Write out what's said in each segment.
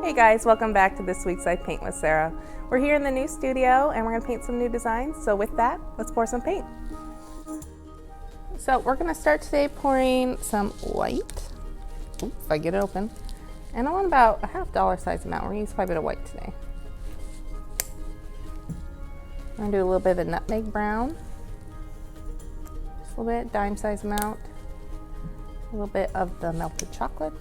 Hey guys, welcome back to this week's I Paint with Sarah. We're here in the new studio and we're going to paint some new designs. So with that, let's pour some paint. So we're going to start today pouring some white. Oops, if I get it open. And I want about a $half size amount. We're going to use quite a bit of white today. I'm going to do a little bit of the nutmeg brown. Just a little bit, dime size amount. A little bit of the melted chocolate.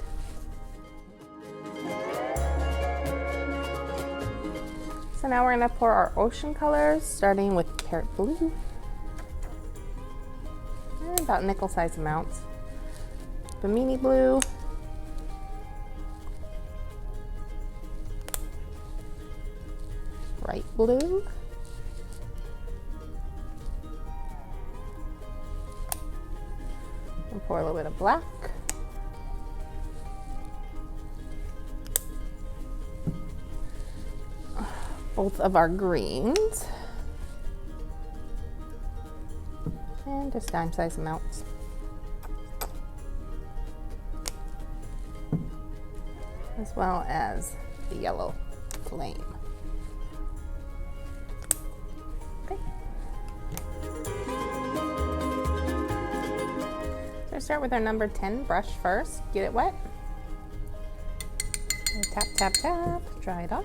So now we're going to pour our ocean colors, starting with carrot blue. And about nickel size amounts. Bimini blue. Bright blue. And pour a little bit of black. Both of our greens. And just dime size amounts. As well as the yellow flame. Okay. So start with our number 10 brush first. Get it wet. And tap, tap, tap. Dry it off.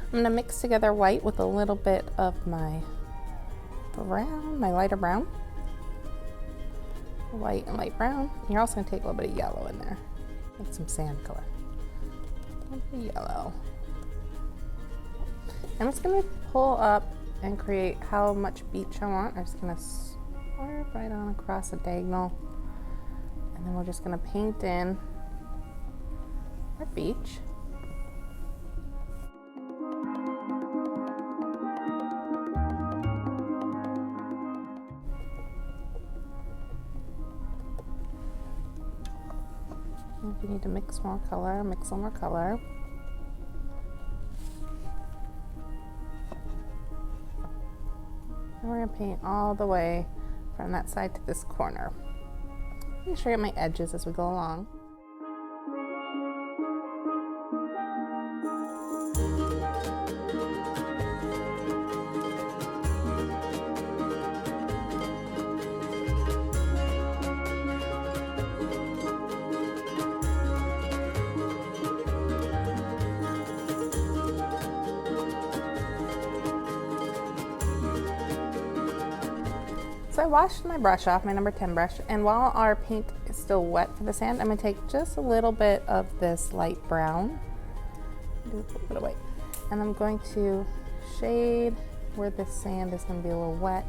I'm going to mix together white with a little bit of my brown, my lighter brown. White and light brown. You're also going to take a little bit of yellow in there. Make some sand color. A little bit of yellow. I'm just going to pull up and create how much beach I want. I'm just going to swerve right on across a diagonal. And then we're just going to paint in our beach. If you need to mix more color, mix some more color. And we're going to paint all the way from that side to this corner. Make sure I get my edges as we go along. So I washed my brush off, my number 10 brush, and while our paint is still wet for the sand, I'm going to take just a little bit of this light brown, do a little bit of white, and I'm going to shade where the sand is going to be a little wet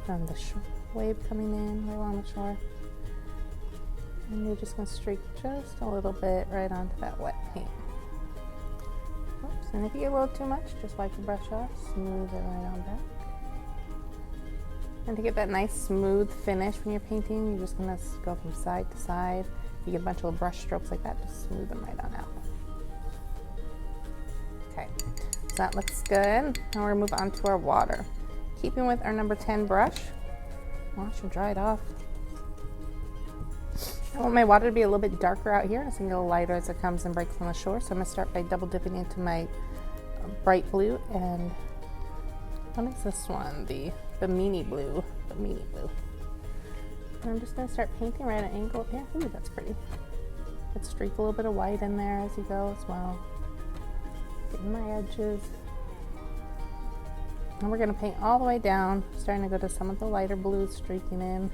from the wave coming in right along the shore. And you're just going to streak just a little bit right onto that wet paint. Oops, and if you get a little too much, just wipe your brush off, smooth it right on back. And to get that nice smooth finish when you're painting, you're just gonna go from side to side. You get a bunch of little brush strokes like that, just smooth them right on out. Okay, so that looks good. Now we're gonna move on to our water. Keeping with our number 10 brush, wash and dry it off. I want my water to be a little bit darker out here. It's gonna get a little lighter as it comes and breaks on the shore. So I'm gonna start by double dipping into my bright blue and what is this one? The Bimini blue. And I'm just going to start painting right at an angle up here. Ooh, that's pretty. Let's streak a little bit of white in there as you go as well. Getting my edges. And we're going to paint all the way down, starting to go to some of the lighter blues streaking in.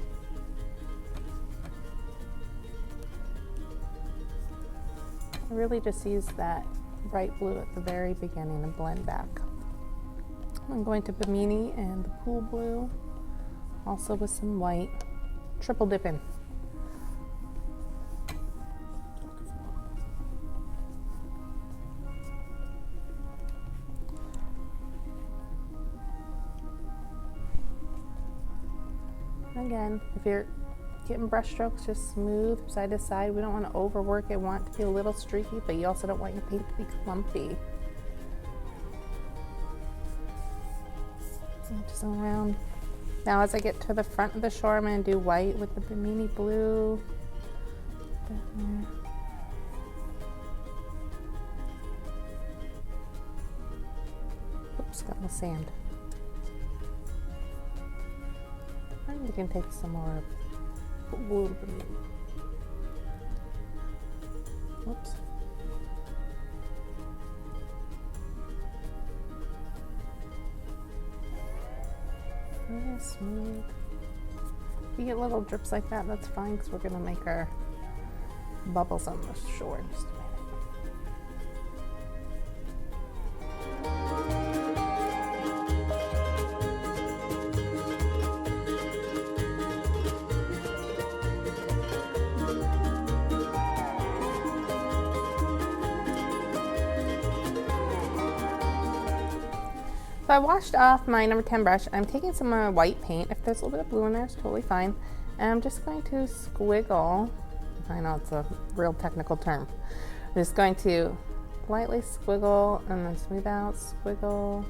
I really just use that bright blue at the very beginning and blend back. I'm going to Bimini and the pool blue, also with some white, triple dipping. Again, if you're getting brush strokes, just smooth side to side. We don't want to overwork it. We want it to be a little streaky, but you also don't want your paint to be clumpy. Just around. Now as I get to the front of the shore, I'm going to do white with the Bimini blue. That little sand. And you can take some more. Whoops. Very smooth. If you get little drips like that, that's fine because we're going to make our bubbles on the shore in just a minute. So I washed off my number 10 brush. I'm taking some white paint. If there's a little bit of blue in there, it's totally fine. And I'm just going to squiggle. I know it's a real technical term. I'm just going to lightly squiggle and then smooth out, squiggle,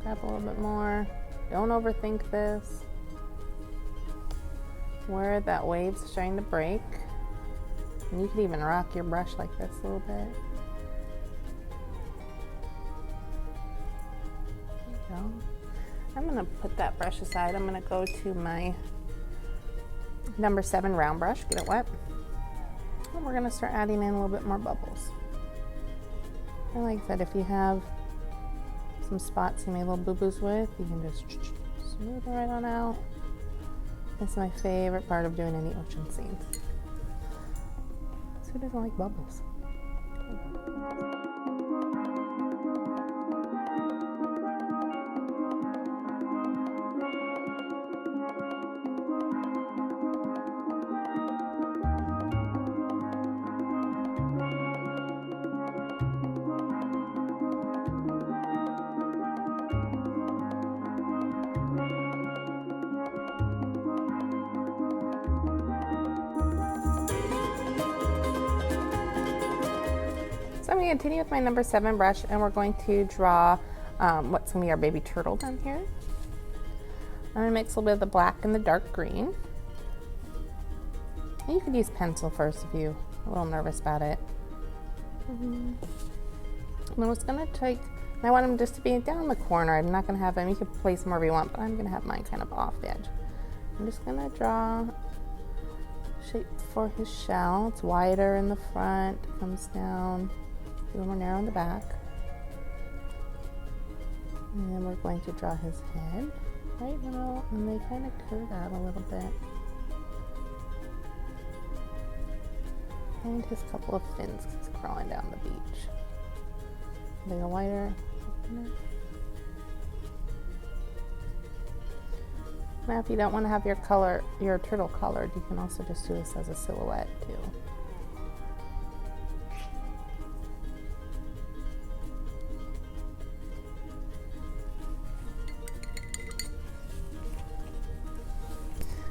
grab a little bit more. Don't overthink this. Where that wave's starting to break. And you could even rock your brush like this a little bit. I'm going to put that brush aside. I'm going to go to my number 7 round brush, get it wet. And we're going to start adding in a little bit more bubbles. And like I said, if you have some spots you made little boo-boos with, you can just smooth it right on out. This is my favorite part of doing any ocean scenes. So who doesn't like bubbles? So I'm going to continue with my number 7 brush, and we're going to draw what's going to be our baby turtle down here. I'm going to mix a little bit of the black and the dark green. And you could use pencil first if you're a little nervous about it. And I'm just going to take, and I want them just to be down in the corner. I'm not going to have them, you can place them wherever you want, but I'm going to have mine kind of off the edge. I'm just going to draw shape for his shell. It's wider in the front, comes down. A little more narrow in the back. And then we're going to draw his head right in the middle, and they kind of curve out a little bit. And his couple of fins because he's crawling down the beach. A little wider. Now if you don't want to have your turtle colored, you can also just do this as a silhouette too.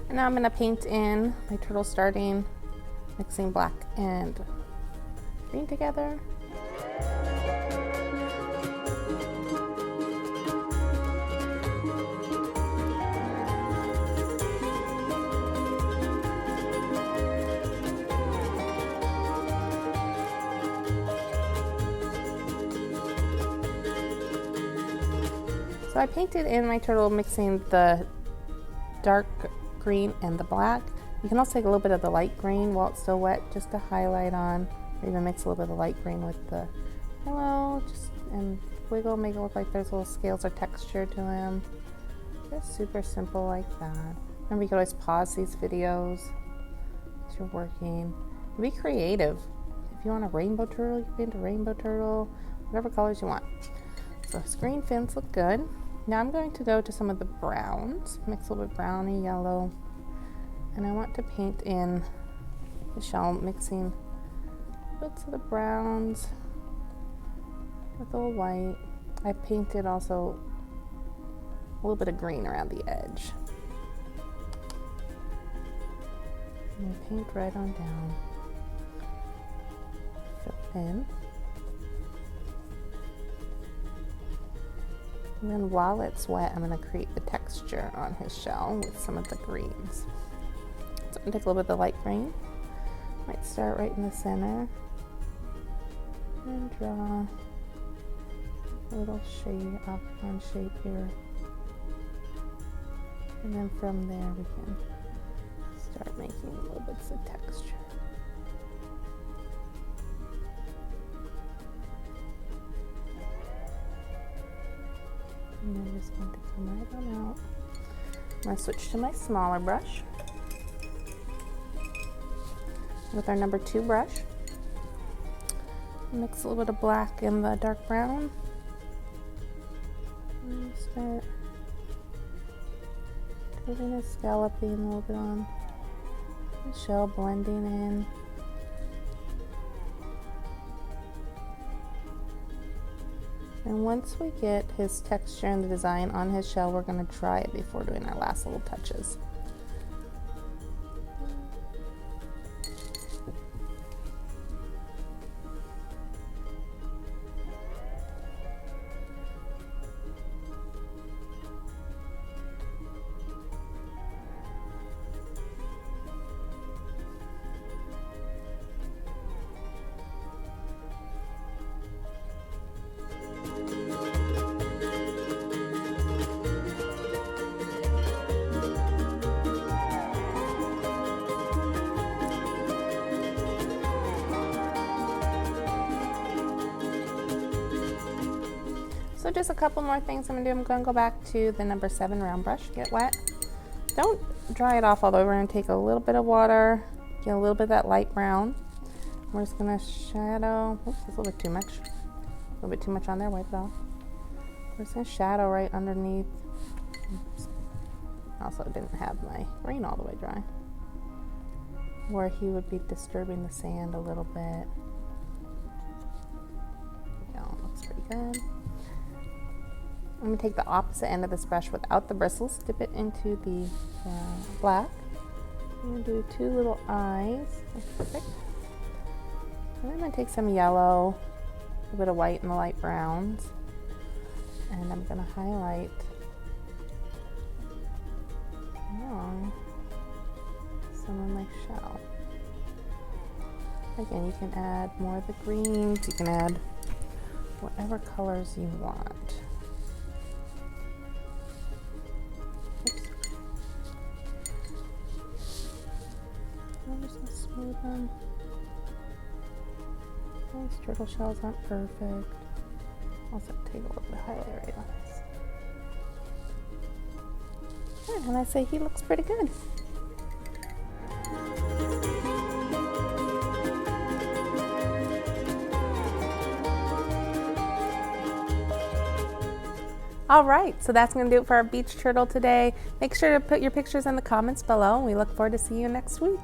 And now I'm going to paint in my turtle, starting mixing black and green together. So I painted in my turtle mixing the dark green and the black. You can also take a little bit of the light green while it's still wet just to highlight on, or even mix a little bit of the light green with the yellow, and wiggle, make it look like there's little scales or texture to him. Just super simple like that. Remember, you can always pause these videos as you're working. Be creative. If you want a rainbow turtle, you can paint a rainbow turtle, whatever colors you want. So his green fins look good. Now I'm going to go to some of the browns, mix a little bit browny yellow, and I want to paint in the shell, mixing bits of the browns with a little white. I painted also a little bit of green around the edge. And paint right on down. Fill in. And then while it's wet, I'm going to create the texture on his shell with some of the greens. So I'm going to take a little bit of the light green. Might start right in the center. And draw little shade, outline shape here. And then from there we can start making little bits of texture. And I'm just going to come right on out. I'm going to switch to my smaller brush with our number 2 brush. Mix a little bit of black and the dark brown. And start putting a scalloping a little bit on the shell, blending in. And once we get his texture and the design on his shell, we're going to dry it before doing our last little touches. So just a couple more things I'm gonna do. I'm gonna go back to the number 7 round brush, get wet. Don't dry it off all the way. We're gonna take a little bit of water, get a little bit of that light brown. We're just gonna shadow, oops, that's a little bit too much. A little bit too much on there, wipe it off. We're just gonna shadow right underneath. Oops. Also didn't have my green all the way dry. Where he would be disturbing the sand a little bit. There we go, looks pretty good. I'm going to take the opposite end of this brush without the bristles, dip it into the black. I'm going to do 2 little eyes. That's perfect. And then I'm going to take some yellow, a little bit of white and the light browns, and I'm going to highlight along some of my shell. Again, you can add more of the greens, you can add whatever colors you want. I'm just going to smooth them. These turtle shells aren't perfect. Also take a little bit of highlight right on this. Good, and I say he looks pretty good. All right, so that's going to do it for our beach turtle today. Make sure to put your pictures in the comments below, and we look forward to seeing you next week.